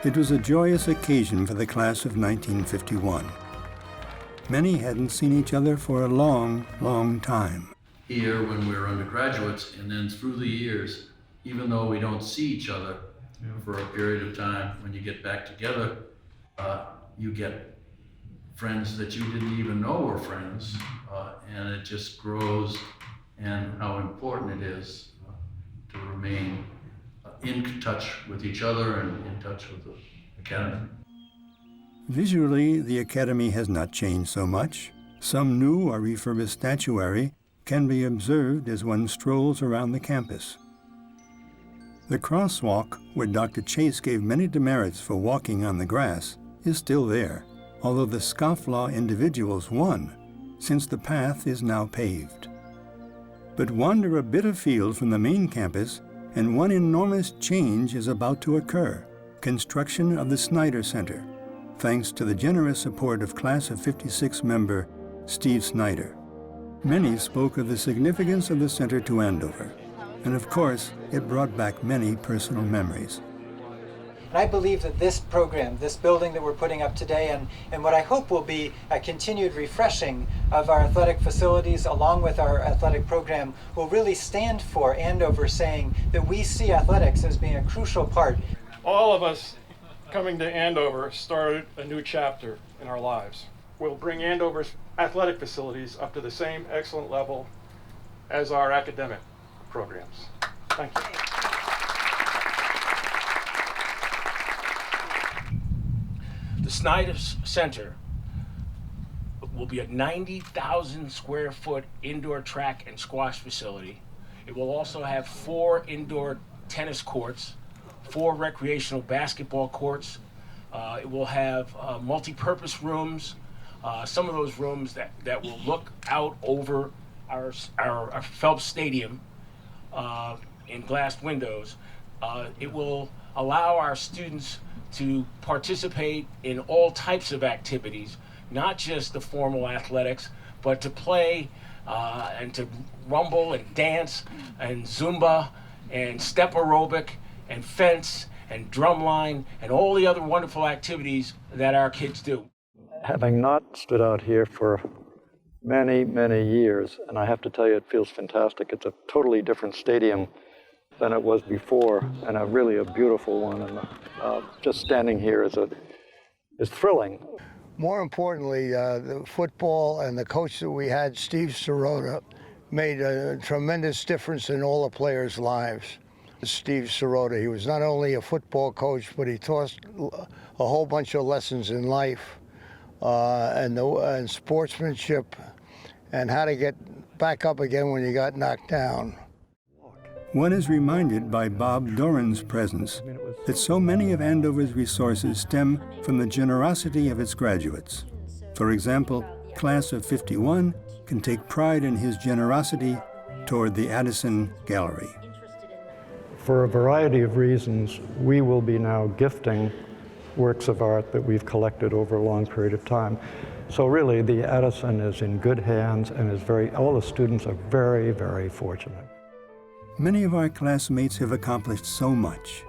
It was a joyous occasion for the class of 1951. Many hadn't seen each other for a long, long time. Here when we were undergraduates, and then through the years, even though we don't see each other for a period of time, when you get back together, you get friends that you didn't even know were friends, and it just grows, and how important it is to remain in touch with each other and in touch with the Academy. Visually, the Academy has not changed so much. Some new or refurbished statuary can be observed as one strolls around the campus. The crosswalk, where Dr. Chase gave many demerits for walking on the grass, is still there, although the scofflaw individuals won, since the path is now paved. But wander a bit afield from the main campus, and one enormous change is about to occur: construction of the Snyder Center, thanks to the generous support of Class of '56 member Steve Snyder. Many spoke of the significance of the center to Andover, and of course, it brought back many personal memories. And I believe that this program, this building that we're putting up today, and what I hope will be a continued refreshing of our athletic facilities along with our athletic program, will really stand for Andover saying that we see athletics as being a crucial part. All of us coming to Andover started a new chapter in our lives. We'll bring Andover's athletic facilities up to the same excellent level as our academic programs. Thank you. The Snyder Center will be a 90,000 square foot indoor track and squash facility. It will also have 4 indoor tennis courts, 4 recreational basketball courts. It will have multi-purpose rooms, some of those rooms that will look out over our Phelps Stadium in glass windows. It will allow our students to participate in all types of activities, not just the formal athletics, but to play and to rumble and dance and Zumba and step aerobic and fence and drumline and all the other wonderful activities that our kids do. Having not stood out here for many, many years, and I have to tell you, it feels fantastic. It's a totally different stadium than it was before, and really a beautiful one. And just standing here is thrilling. More importantly, the football and the coach that we had, Steve Sirota, made a tremendous difference in all the players' lives. Steve Sirota, he was not only a football coach, but he taught a whole bunch of lessons in life and sportsmanship and how to get back up again when you got knocked down. One is reminded by Bob Doran's presence that so many of Andover's resources stem from the generosity of its graduates. For example, Class of '51 can take pride in his generosity toward the Addison Gallery. For a variety of reasons, we will be now gifting works of art that we've collected over a long period of time. So really, the Addison is in good hands and all the students are very, very fortunate. Many of our classmates have accomplished so much.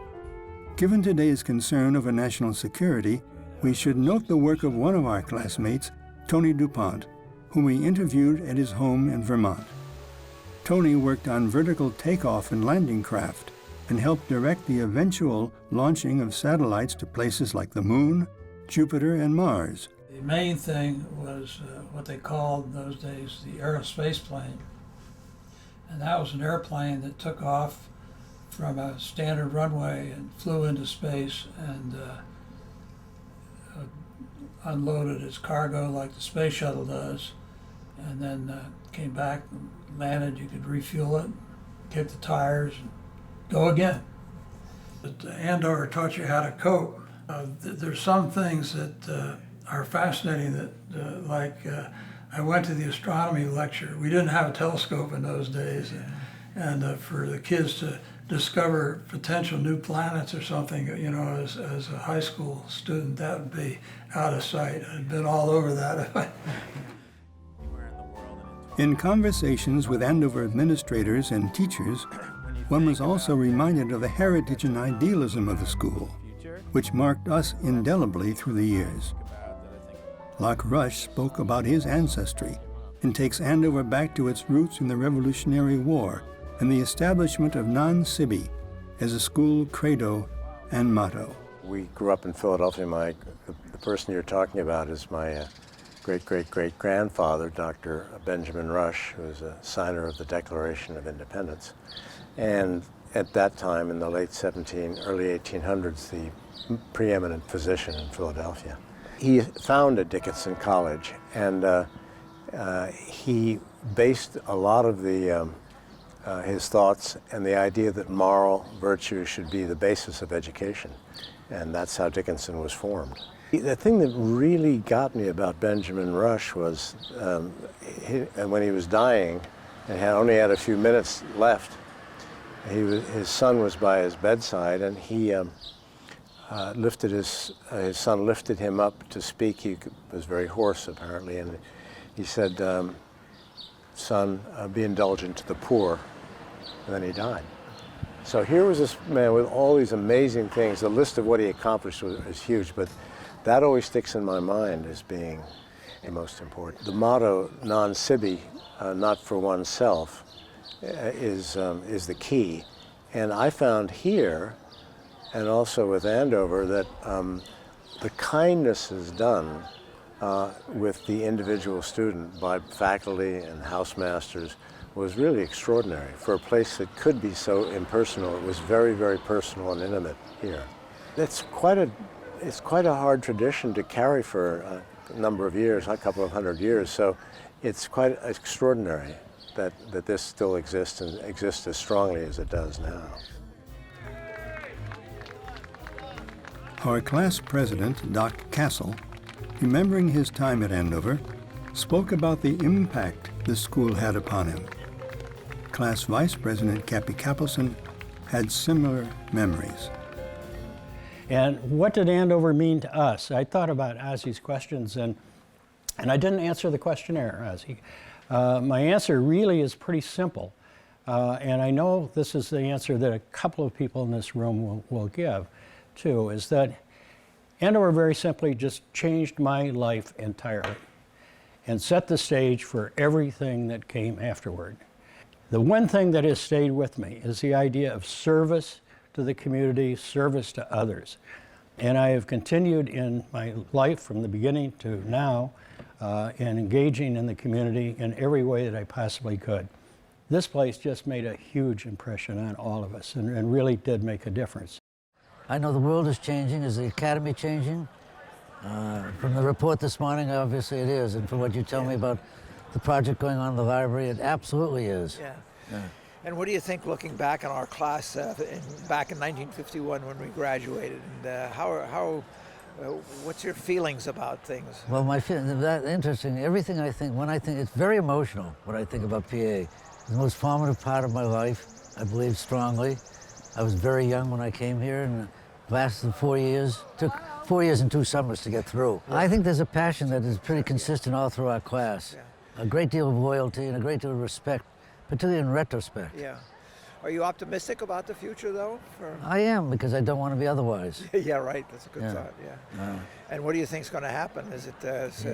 Given today's concern over national security, we should note the work of one of our classmates, Tony DuPont, whom we interviewed at his home in Vermont. Tony worked on vertical takeoff and landing craft and helped direct the eventual launching of satellites to places like the Moon, Jupiter, and Mars. The main thing was what they called in those days the aerospace plane. And that was an airplane that took off from a standard runway and flew into space and unloaded its cargo like the space shuttle does, and then came back and landed. You could refuel it, kick the tires, and go again. But Andover taught you how to cope. There's some things that are fascinating that like I went to the astronomy lecture. We didn't have a telescope in those days, and for the kids to discover potential new planets or something, you know, as a high school student, that would be out of sight. I'd been all over that. In conversations with Andover administrators and teachers, one was also reminded of the heritage and idealism of the school. which marked us indelibly through the years. Locke Rush spoke about his ancestry and takes Andover back to its roots in the Revolutionary War and the establishment of Non Sibi as a school credo and motto. We grew up in Philadelphia. The person you're talking about is my great-great-great-grandfather, Dr. Benjamin Rush, who was a signer of the Declaration of Independence. And at that time, in the late early 1800s, the preeminent physician in Philadelphia. He founded Dickinson College, and he based a lot of his thoughts and the idea that moral virtue should be the basis of education. And that's how Dickinson was formed. The thing that really got me about Benjamin Rush was when he was dying and only had a few minutes left, his son was by his bedside, and he his son lifted him up to speak. He was very hoarse, apparently, and he said, "Son, be indulgent to the poor," and then he died. So here was this man with all these amazing things. The list of what he accomplished was huge, but that always sticks in my mind as being the most important. The motto, non sibi, not for oneself, is the key. And I found here, and also with Andover, that the kindness is done with the individual student by faculty and house-masters was really extraordinary. For a place that could be so impersonal, it was very, very personal and intimate here. It's quite a hard tradition to carry for a number of years, a couple of hundred years, so it's quite extraordinary that this still exists and exists as strongly as it does now. Our class president, Doc Castle, remembering his time at Andover, spoke about the impact the school had upon him. Class vice president, Cappy Capelson, had similar memories. And what did Andover mean to us? I thought about Ozzy's questions, and I didn't answer the questionnaire, Ozzy. My answer really is pretty simple, and I know this is the answer that a couple of people in this room will give, too, is that Andover very simply just changed my life entirely and set the stage for everything that came afterward. The one thing that has stayed with me is the idea of service to the community, service to others. And I have continued in my life from the beginning to now in engaging in the community in every way that I possibly could. This place just made a huge impression on all of us and really did make a difference. I know the world is changing. Is the academy changing? From the report this morning, obviously it is. And from what you tell me about the project going on in the library, it absolutely is. Yeah. And what do you think, looking back on our class back in 1951 when we graduated, and what's your feelings about things? Well, my feeling, that interesting. Everything I think, it's very emotional when I think about PA. It's the most formative part of my life, I believe strongly. I was very young when I came here, and it lasted 4 years. Took 4 years and 2 summers to get through. I think there's a passion that is pretty consistent all through our class. A great deal of loyalty and a great deal of respect, particularly in retrospect. Yeah. Are you optimistic about the future, though? I am, because I don't want to be otherwise. Yeah, right. That's a good thought, And what do you think is going to happen? Is it...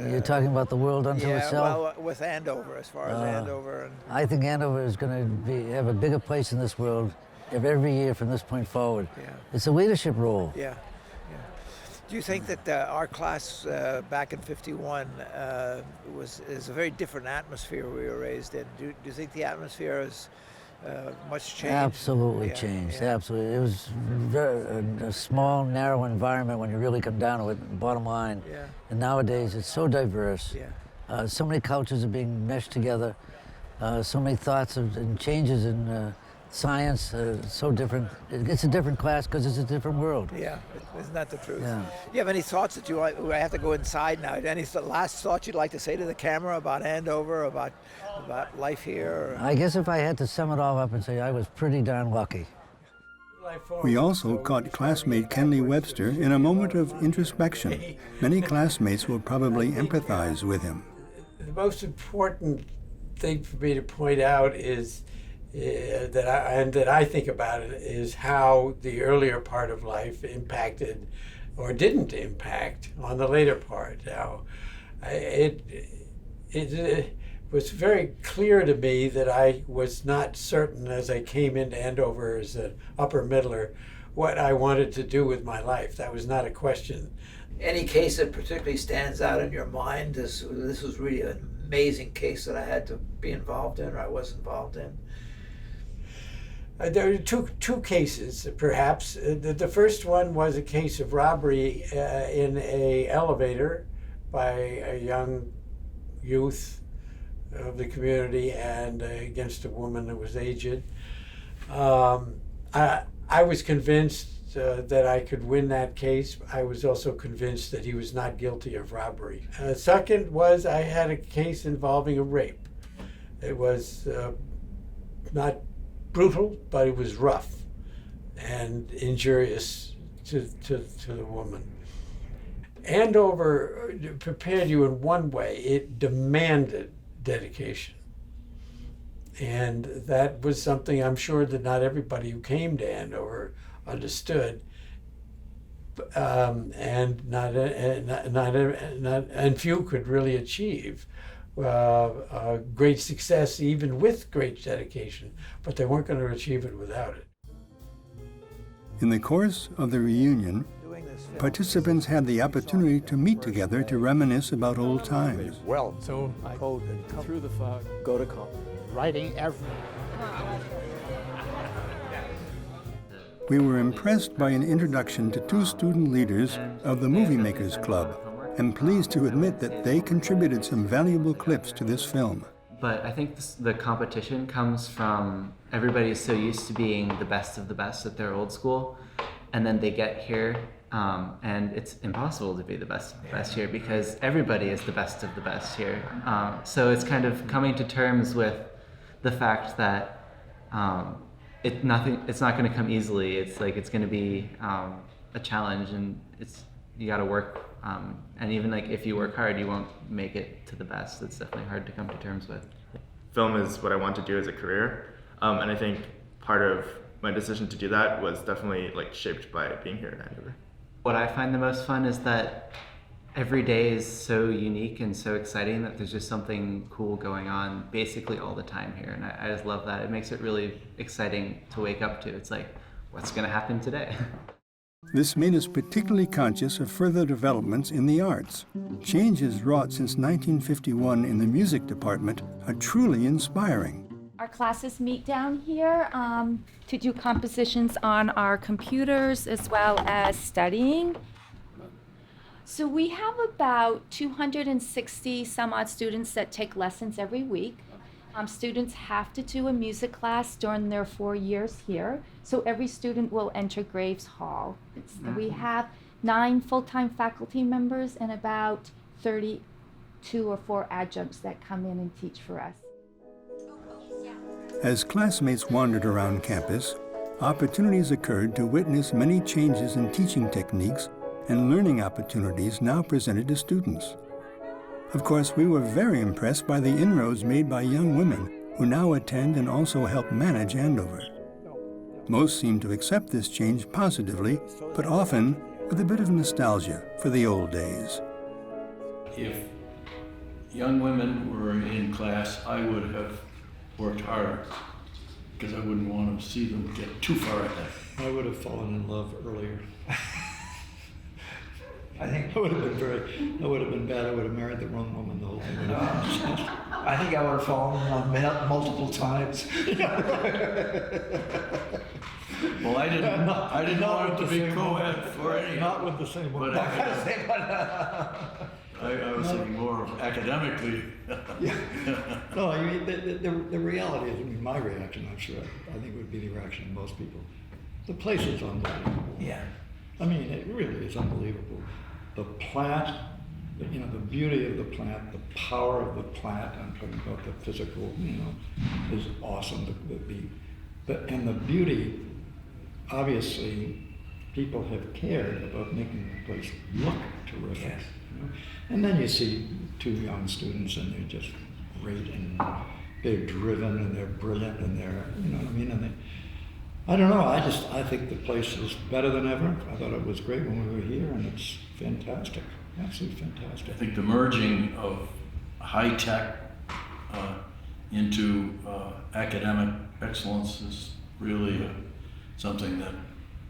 You're talking about the world unto itself? Yeah, well, with Andover, as far as Andover. And... I think Andover is going to have a bigger place in this world every year from this point forward. Yeah. It's a leadership role. Yeah. Do you think that our class back in '51 is a very different atmosphere we were raised in? Do you think the atmosphere has much changed? Absolutely changed. Absolutely. It was a small, narrow environment when you really come down to it, bottom line. Yeah. And nowadays it's so diverse. Yeah. So many cultures are being meshed together. So many thoughts and changes in science, so different. It's a different class because it's a different world. Yeah, isn't that the truth? Yeah. Do you have any thoughts that I have to go inside now. Any last thoughts you'd like to say to the camera about Andover, about life here? I guess if I had to sum it all up and say I was pretty darn lucky. We also caught classmate Kenley Webster in a moment of introspection. Many classmates will probably empathize with him. The most important thing for me to point out is that I think about it is how the earlier part of life impacted or didn't impact on the later part. Now, it was very clear to me that I was not certain as I came into Andover as an upper middler what I wanted to do with my life. That was not a question. Any case that particularly stands out in your mind? This was really an amazing case that I had to be involved in, or I was involved in. There are two cases, perhaps. The first one was a case of robbery in an elevator by a young youth of the community and against a woman that was aged. I was convinced that I could win that case. I was also convinced that he was not guilty of robbery. Second was I had a case involving a rape. It was not brutal, but it was rough and injurious to the woman. Andover prepared you in one way. It demanded dedication. And that was something I'm sure that not everybody who came to Andover understood, and few could really achieve great success even with great dedication, but they weren't going to achieve it without it. In the course of the reunion, participants had the opportunity to meet together to reminisce about old times. Well, so I through the fog, go to college, writing everything. We were impressed by an introduction to two student leaders of the Movie Makers Club, and pleased to admit that they contributed some valuable clips to this film. But I think the competition comes from everybody's so used to being the best of the best at their old school, and then they get here, and it's impossible to be the best of the best here because everybody is the best of the best here. So it's kind of coming to terms with the fact that it's not going to come easily. It's like it's going to be a challenge, and you got to work. And even like if you work hard, you won't make it to the best. It's definitely hard to come to terms with. Film is what I want to do as a career, and I think part of my decision to do that was definitely like shaped by being here in Andover. What I find the most fun is that every day is so unique and so exciting that there's just something cool going on basically all the time here, and I just love that. It makes it really exciting to wake up to. It's like, what's going to happen today? This made us particularly conscious of further developments in the arts. Changes wrought since 1951 in the music department are truly inspiring. Our classes meet down here to do compositions on our computers as well as studying. So we have about 260 some odd students that take lessons every week. Students have to do a music class during their 4 years here. So every student will enter Graves Hall. We have 9 full-time faculty members and about 32 or 4 adjuncts that come in and teach for us. As classmates wandered around campus, opportunities occurred to witness many changes in teaching techniques and learning opportunities now presented to students. Of course, we were very impressed by the inroads made by young women who now attend and also help manage Andover. Most seem to accept this change positively, but often with a bit of nostalgia for the old days. If young women were in class, I would have worked harder because I wouldn't want to see them get too far ahead. I would have fallen in love earlier. I think That would have been bad. I would have married the wrong woman. The whole thing would have I think I would have fallen in love multiple times. Well, I didn't want it to be co-ed for any. Not with the same woman. I was thinking more of academically. Yeah. No, I mean, the reality is, I mean, my reaction, I'm sure, I think would be the reaction of most people. The place is unbelievable. Yeah. I mean, it really is unbelievable. The plant, the beauty of the plant, the power of the plant, I'm talking about the physical, is awesome. And the beauty, obviously, people have cared about making the place look terrific. Yes. And then you see 2 young students and they're just great, and they're driven and they're brilliant and they're, you know what I mean? And I don't know, I think the place is better than ever. I thought it was great when we were here, and it's fantastic, absolutely fantastic. I think the merging of high tech into academic excellence is really something that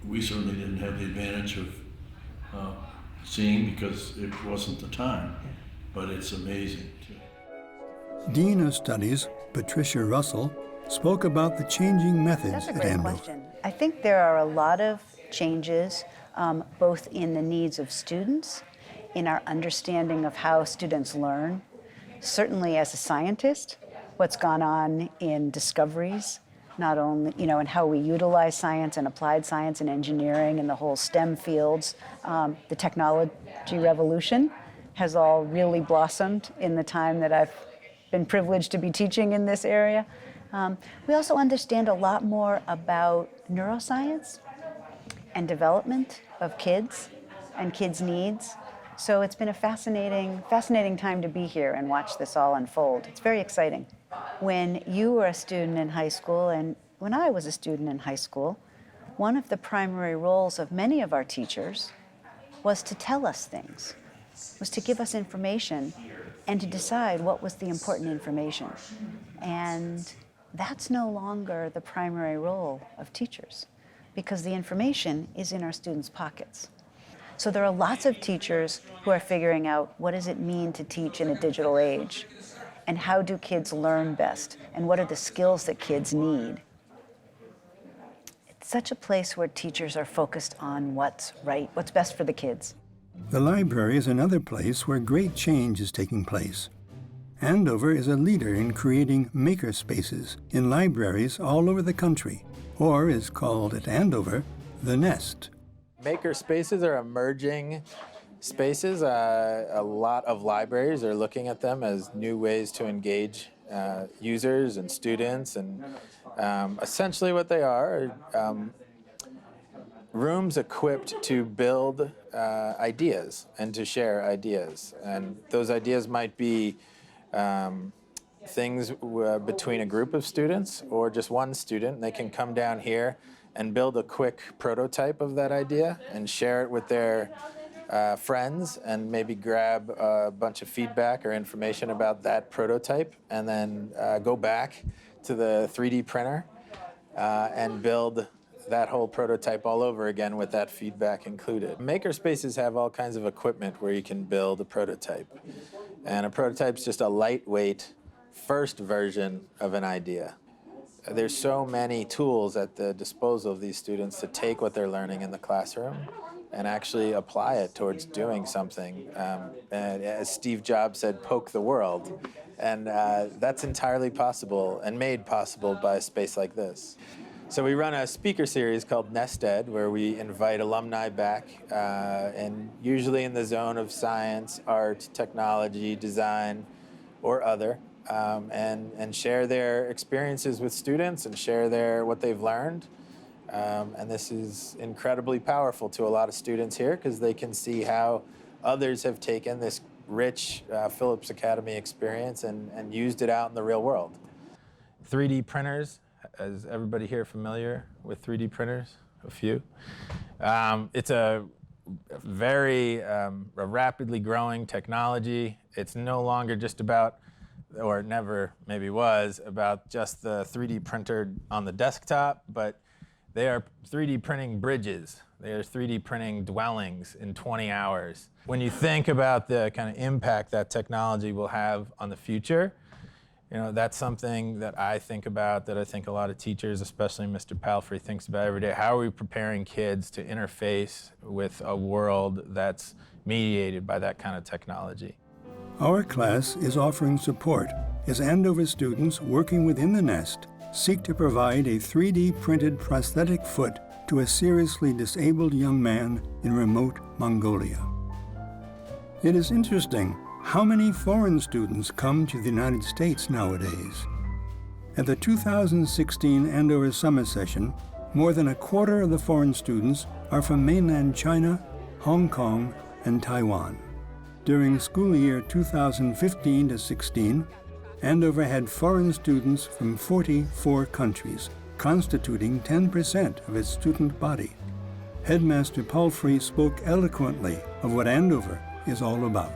we certainly didn't have the advantage of seeing because it wasn't the time, but it's amazing. Dean of Studies, Patricia Russell, spoke about the changing methods That's a at great Andover. question. I think there are a lot of changes, both in the needs of students, in our understanding of how students learn. Certainly as a scientist, what's gone on in discoveries, not only, you know, in how we utilize science and applied science and engineering and the whole STEM fields. The technology revolution has all really blossomed in the time that I've been privileged to be teaching in this area. We also understand a lot more about neuroscience and development of kids and kids' needs. So it's been a fascinating time to be here and watch this all unfold. It's very exciting. When you were a student in high school and when I was a student in high school, one of the primary roles of many of our teachers was to tell us things, was to give us information and to decide what was the important information. And that's no longer the primary role of teachers because the information is in our students' pockets. So there are lots of teachers who are figuring out what does it mean to teach in a digital age and how do kids learn best and what are the skills that kids need. It's such a place where teachers are focused on what's right, what's best for the kids. The library is another place where great change is taking place. Andover is a leader in creating maker spaces in libraries all over the country, or is called at Andover, the Nest. Maker spaces are emerging spaces. A lot of libraries are looking at them as new ways to engage users and students, and essentially what they are rooms equipped to build ideas and to share ideas. And those ideas might be things between a group of students or just one student. They can come down here and build a quick prototype of that idea and share it with their friends and maybe grab a bunch of feedback or information about that prototype and then go back to the 3D printer and build that whole prototype all over again with that feedback included. Makerspaces have all kinds of equipment where you can build a prototype. And a prototype's just a lightweight first version of an idea. There's so many tools at the disposal of these students to take what they're learning in the classroom and actually apply it towards doing something. And as Steve Jobs said, poke the world. And that's entirely possible and made possible by a space like this. So we run a speaker series called Nested, where we invite alumni back, and usually in the zone of science, art, technology, design, or other, and share their experiences with students and share what they've learned. And this is incredibly powerful to a lot of students here because they can see how others have taken this rich Phillips Academy experience and used it out in the real world. 3D printers. Is everybody here familiar with 3D printers? A few. It's a very rapidly growing technology. It's no longer just about, or never maybe was, about just the 3D printer on the desktop, but they are 3D printing bridges. They are 3D printing dwellings in 20 hours. When you think about the kind of impact that technology will have on the future, you know, that's something that I think about, that I think a lot of teachers, especially Mr. Palfrey, thinks about every day. How are we preparing kids to interface with a world that's mediated by that kind of technology? Our class is offering support as Andover students working within the Nest seek to provide a 3D printed prosthetic foot to a seriously disabled young man in remote Mongolia. It is interesting how many foreign students come to the United States nowadays. At the 2016 Andover Summer Session, more than a quarter of the foreign students are from mainland China, Hong Kong, and Taiwan. During school year 2015 to 16, Andover had foreign students from 44 countries, constituting 10% of its student body. Headmaster Palfrey spoke eloquently of what Andover is all about.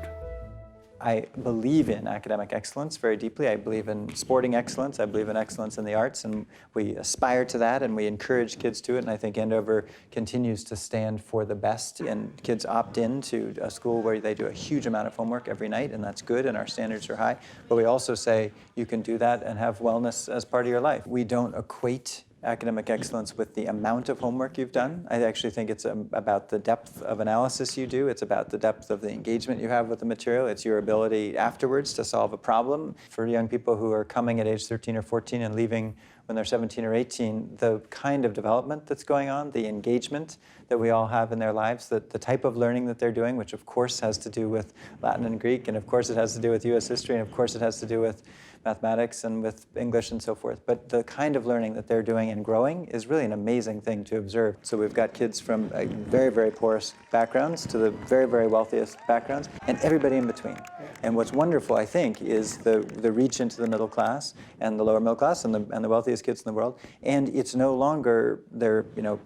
I believe in academic excellence very deeply. I believe in sporting excellence. I believe in excellence in the arts, and we aspire to that, and we encourage kids to it. And I think Andover continues to stand for the best, and kids opt in to a school where they do a huge amount of homework every night, and that's good, and our standards are high. But we also say you can do that and have wellness as part of your life. We don't equate academic excellence with the amount of homework you've done. I actually think it's about the depth of analysis you do. It's about the depth of the engagement you have with the material. It's your ability afterwards to solve a problem. For young people who are coming at age 13 or 14 and leaving when they're 17 or 18, the kind of development that's going on, the engagement that we all have in their lives, the type of learning that they're doing, which of course has to do with Latin and Greek, and of course it has to do with US history, and of course it has to do with mathematics and with English and so forth. But the kind of learning that they're doing and growing is really an amazing thing to observe. So we've got kids from very, very poorest backgrounds to the very, very wealthiest backgrounds, and everybody in between. And what's wonderful, I think, is the reach into the middle class and the lower middle class and the wealthiest kids in the world. And it's no longer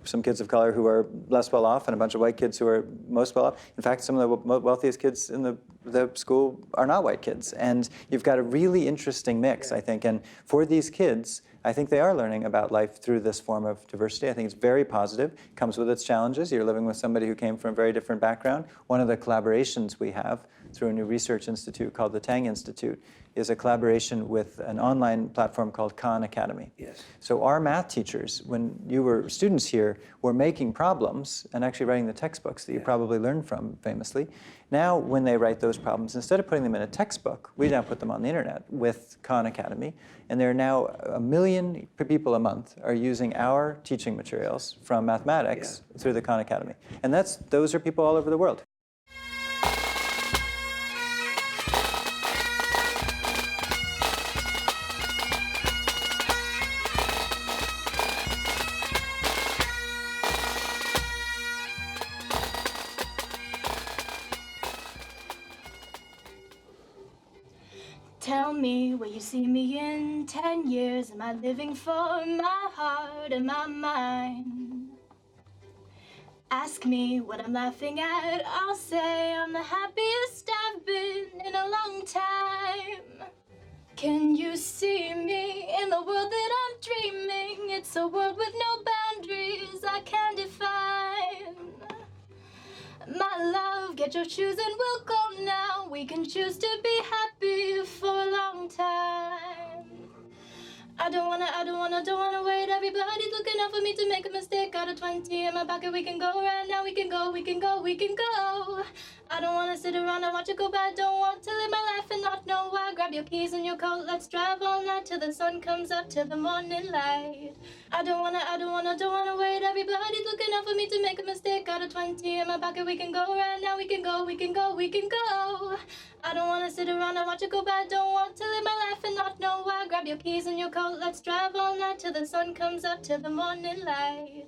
some kids of color who are less well off and a bunch of white kids who are most well off. In fact, some of the wealthiest kids in the school are not white kids. And you've got a really interesting mix, I think. And for these kids, I think they are learning about life through this form of diversity. I think it's very positive. It comes with its challenges. You're living with somebody who came from a very different background. One of the collaborations we have through a new research institute called the Tang Institute is a collaboration with an online platform called Khan Academy. Yes. So our math teachers, when you were students here, were making problems and actually writing the textbooks that you probably learned from famously. Now, when they write those problems, instead of putting them in a textbook, we now put them on the internet with Khan Academy. And there are now 1 million people a month are using our teaching materials from mathematics through the Khan Academy. And those are people all over the world. Tell me where you see me in 10 years. Am I living for my heart and my mind? Ask me what I'm laughing at. I'll say I'm the happiest I've been in a long time. Can you see me in the world that I'm dreaming? It's a world with no boundaries I can define. My love, get your shoes and we'll go now. We can choose to be happy for a long time. I don't wanna wait. Everybody's looking out for me to make a mistake. Got a 20 in my pocket, we can go right now. We can go. I don't wanna sit around and watch it go by. Don't want to live my life and not know why. Grab your keys and your coat, let's drive all night till the sun comes up, till the morning light. I don't wanna wait. Everybody's looking out for me to make a mistake. Got a 20 in my pocket, we can go right now. We can go. I don't wanna sit around and watch it go by. Don't want to live my life and not know why. Grab your keys and your coat, let's drive all night till the sun comes up, till the morning light.